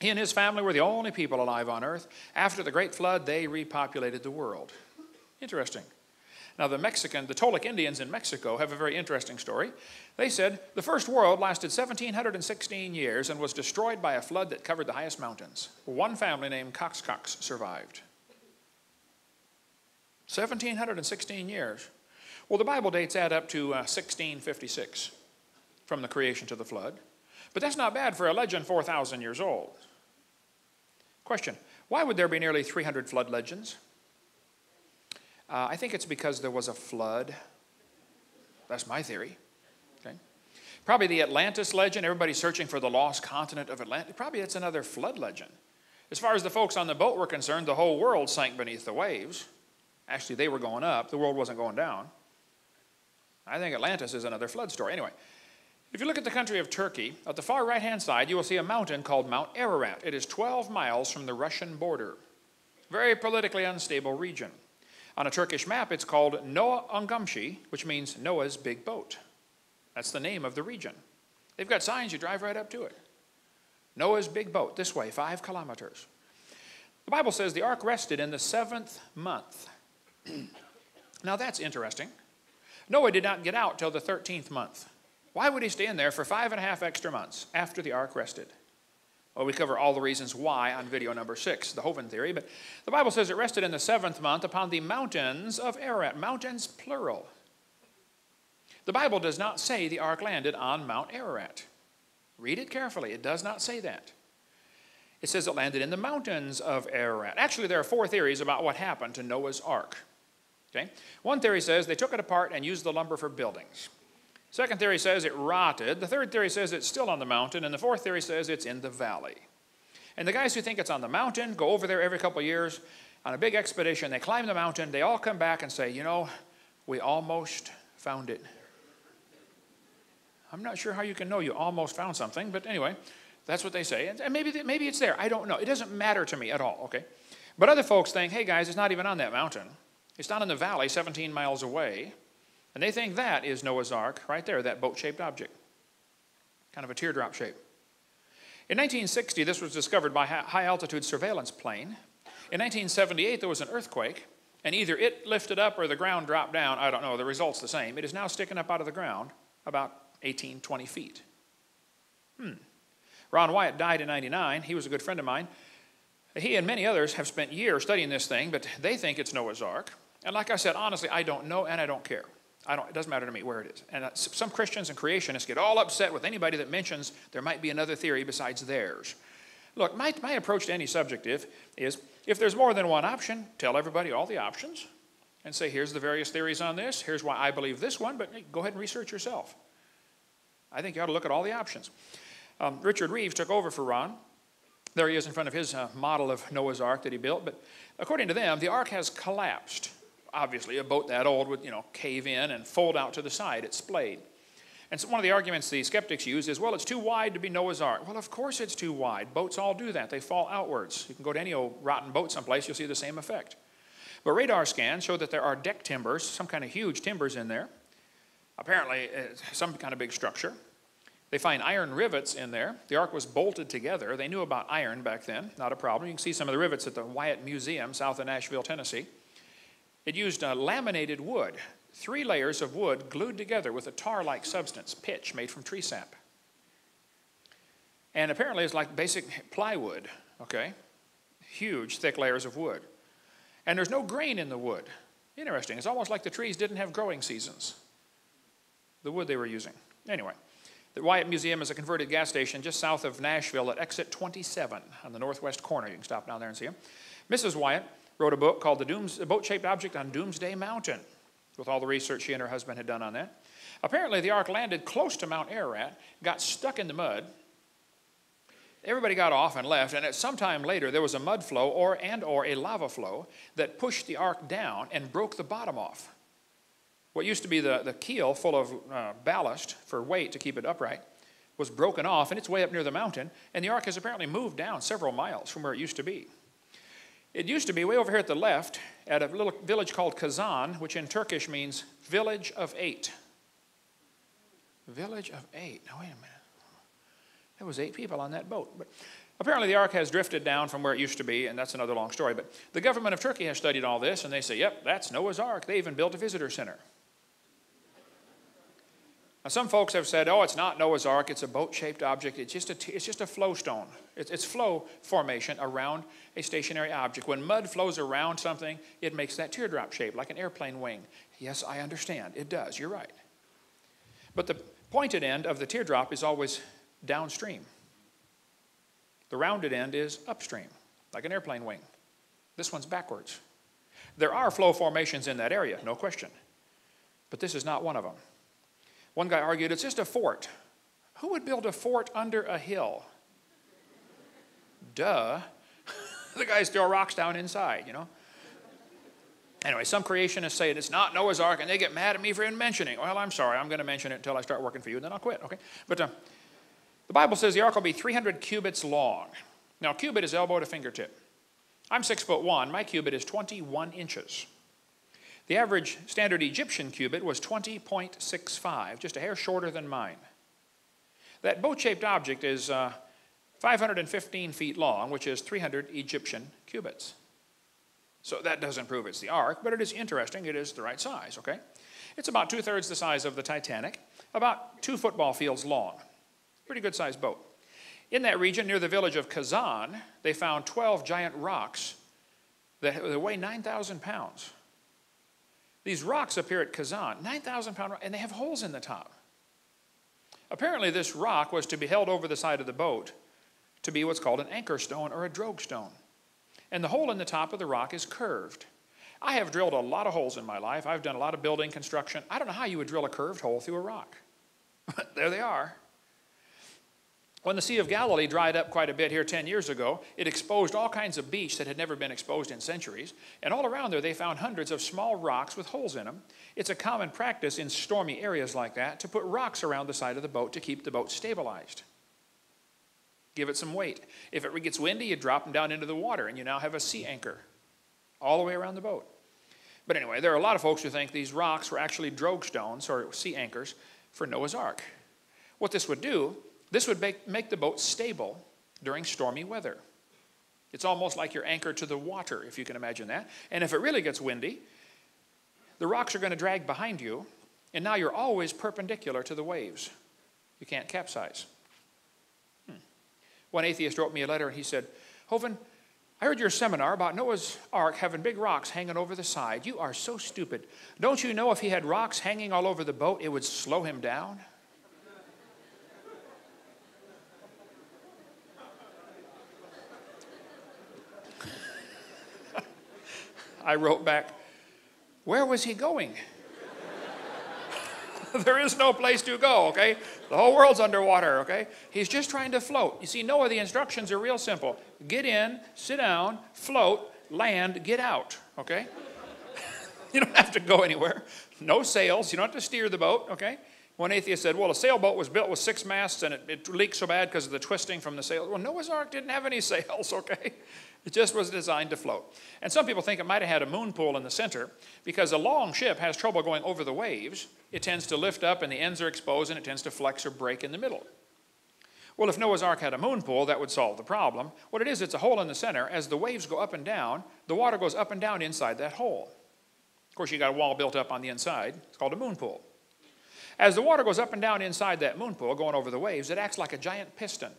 He and his family were the only people alive on earth. After the great flood, they repopulated the world. Interesting. Now, the Toltec Indians in Mexico have a very interesting story. They said the first world lasted 1,716 years and was destroyed by a flood that covered the highest mountains. One family named Cox survived. 1,716 years. Well, the Bible dates add up to 1656 from the creation to the flood. But that's not bad for a legend 4,000 years old. Question, why would there be nearly 300 flood legends? I think it's because there was a flood. That's my theory. Okay. Probably the Atlantis legend, everybody's searching for the lost continent of Atlantis. Probably it's another flood legend. As far as the folks on the boat were concerned, the whole world sank beneath the waves. Actually, they were going up. The world wasn't going down. I think Atlantis is another flood story. Anyway, if you look at the country of Turkey, at the far right-hand side, you will see a mountain called Mount Ararat. It is 12 miles from the Russian border. Very politically unstable region. On a Turkish map, it's called Noah Ungamshi, which means Noah's big boat. That's the name of the region. They've got signs, you drive right up to it. Noah's big boat, this way, 5 kilometers. The Bible says the ark rested in the 7th month. Now that's interesting. Noah did not get out till the 13th month. Why would he stay in there for 5.5 extra months after the ark rested? Well, we cover all the reasons why on video number 6, the Hovind theory, but the Bible says it rested in the 7th month upon the mountains of Ararat. Mountains, plural. The Bible does not say the ark landed on Mount Ararat. Read it carefully. It does not say that. It says it landed in the mountains of Ararat. Actually, there are 4 theories about what happened to Noah's ark. Okay? One theory says they took it apart and used the lumber for buildings. Second theory says it rotted. The third theory says it's still on the mountain. And the fourth theory says it's in the valley. And the guys who think it's on the mountain go over there every couple of years on a big expedition. They climb the mountain. They all come back and say, you know, we almost found it. I'm not sure how you can know you almost found something, but anyway, that's what they say. And maybe it's there. I don't know. It doesn't matter to me at all, okay? But other folks think, hey, guys, it's not even on that mountain. It's down in the valley 17 miles away. And they think that is Noah's Ark right there, that boat-shaped object. Kind of a teardrop shape. In 1960, this was discovered by a high-altitude surveillance plane. In 1978, there was an earthquake, and either it lifted up or the ground dropped down. I don't know. The result's the same. It is now sticking up out of the ground about 18, 20 feet. Ron Wyatt died in 99. He was a good friend of mine. He and many others have spent years studying this thing, but they think it's Noah's Ark. And like I said, honestly, I don't know and I don't care. It doesn't matter to me where it is. And some Christians and creationists get all upset with anybody that mentions there might be another theory besides theirs. Look, my approach to any subject is if there's more than one option, tell everybody all the options and say, here's the various theories on this. Here's why I believe this one, but go ahead and research yourself. I think you ought to look at all the options. Richard Reeves took over for Ron. There he is in front of his model of Noah's Ark that he built. But according to them, the ark has collapsed. Obviously, a boat that old would, cave in and fold out to the side. It's splayed. And so one of the arguments the skeptics use is, well, it's too wide to be Noah's Ark. Well, of course it's too wide. Boats all do that. They fall outwards. You can go to any old rotten boat someplace, you'll see the same effect. But radar scans show that there are deck timbers, some kind of huge timbers in there. Apparently, some kind of big structure. They find iron rivets in there. The ark was bolted together. They knew about iron back then, not a problem. You can see some of the rivets at the Wyatt Museum south of Nashville, Tennessee. It used laminated wood, 3 layers of wood glued together with a tar-like substance, pitch, made from tree sap. And apparently it's like basic plywood, okay? Huge, thick layers of wood. And there's no grain in the wood. Interesting. It's almost like the trees didn't have growing seasons, the wood they were using. Anyway. The Wyatt Museum is a converted gas station just south of Nashville at exit 27 on the northwest corner. You can stop down there and see them. Mrs. Wyatt wrote a book called The Boat-Shaped Object on Doomsday Mountain, with all the research she and her husband had done on that. Apparently, the ark landed close to Mount Ararat, got stuck in the mud. Everybody got off and left, and at some time later, there was a mud flow or a lava flow that pushed the ark down and broke the bottom off. What used to be the keel full of ballast for weight to keep it upright was broken off, and it's way up near the mountain, and the ark has apparently moved down several miles from where it used to be. It used to be way over here at the left at a little village called Kazan, which in Turkish means village of 8. Village of 8. Now, wait a minute. There was 8 people on that boat. But Apparently the ark has drifted down from where it used to be, and that's another long story. But the government of Turkey has studied all this, and they say, yep, that's Noah's Ark. They even built a visitor center. Now, some folks have said, oh, it's not Noah's Ark. It's a boat-shaped object. It's just a flow stone. It's flow formation around a stationary object. When mud flows around something, it makes that teardrop shape, like an airplane wing. Yes, I understand. It does. You're right. But the pointed end of the teardrop is always downstream. The rounded end is upstream, like an airplane wing. This one's backwards. There are flow formations in that area, no question. But this is not one of them. One guy argued, it's just a fort. Who would build a fort under a hill? Duh. The guys throw rocks down inside, you know. Anyway, some creationists say it's not Noah's Ark, and they get mad at me for even mentioning. Well, I'm sorry, I'm going to mention it until I start working for you, and then I'll quit, okay? But the Bible says the ark will be 300 cubits long. Now, a cubit is elbow to fingertip. I'm 6'1". My cubit is 21 inches. The average standard Egyptian cubit was 20.65, just a hair shorter than mine. That boat-shaped object is 515 feet long, which is 300 Egyptian cubits. So that doesn't prove it's the ark, but it is interesting. It is the right size, okay? It's about 2/3 the size of the Titanic, about 2 football fields long. Pretty good-sized boat. In that region, near the village of Kazan, they found 12 giant rocks that weigh 9,000 pounds. These rocks appear at Kazan, 9,000-pound rock, and they have holes in the top. Apparently, this rock was to be held over the side of the boat to be what's called an anchor stone or a drogue stone. And the hole in the top of the rock is curved. I have drilled a lot of holes in my life. I've done a lot of building construction. I don't know how you would drill a curved hole through a rock. But there they are. When the Sea of Galilee dried up quite a bit here 10 years ago, it exposed all kinds of beach that had never been exposed in centuries. And all around there, they found hundreds of small rocks with holes in them. It's a common practice in stormy areas like that to put rocks around the side of the boat to keep the boat stabilized. Give it some weight. If it gets windy, you drop them down into the water, and you now have a sea anchor all the way around the boat. But anyway, there are a lot of folks who think these rocks were actually drogue stones or sea anchors for Noah's Ark. What this would do, this would make the boat stable during stormy weather. It's almost like you're anchored to the water, if you can imagine that. And if it really gets windy, the rocks are going to drag behind you, and now you're always perpendicular to the waves. You can't capsize. One atheist wrote me a letter, and he said, Hovind, I heard your seminar about Noah's Ark having big rocks hanging over the side. You are so stupid. Don't you know if he had rocks hanging all over the boat, it would slow him down? I wrote back, where was he going? There is no place to go, okay? The whole world's underwater, okay? He's just trying to float. You see, Noah, the instructions are real simple. Get in, sit down, float, land, get out, okay? You don't have to go anywhere. No sails. You don't have to steer the boat, okay? One atheist said, well, a sailboat was built with 6 masts and it leaked so bad because of the twisting from the sail. Well, Noah's Ark didn't have any sails, okay? It just was designed to float. And some people think it might have had a moon pool in the center because a long ship has trouble going over the waves. It tends to lift up and the ends are exposed and it tends to flex or break in the middle. Well, if Noah's Ark had a moon pool, that would solve the problem. What it is, it's a hole in the center. As the waves go up and down, the water goes up and down inside that hole. Of course, you got a wall built up on the inside. It's called a moon pool. As the water goes up and down inside that moon pool, going over the waves, it acts like a giant piston.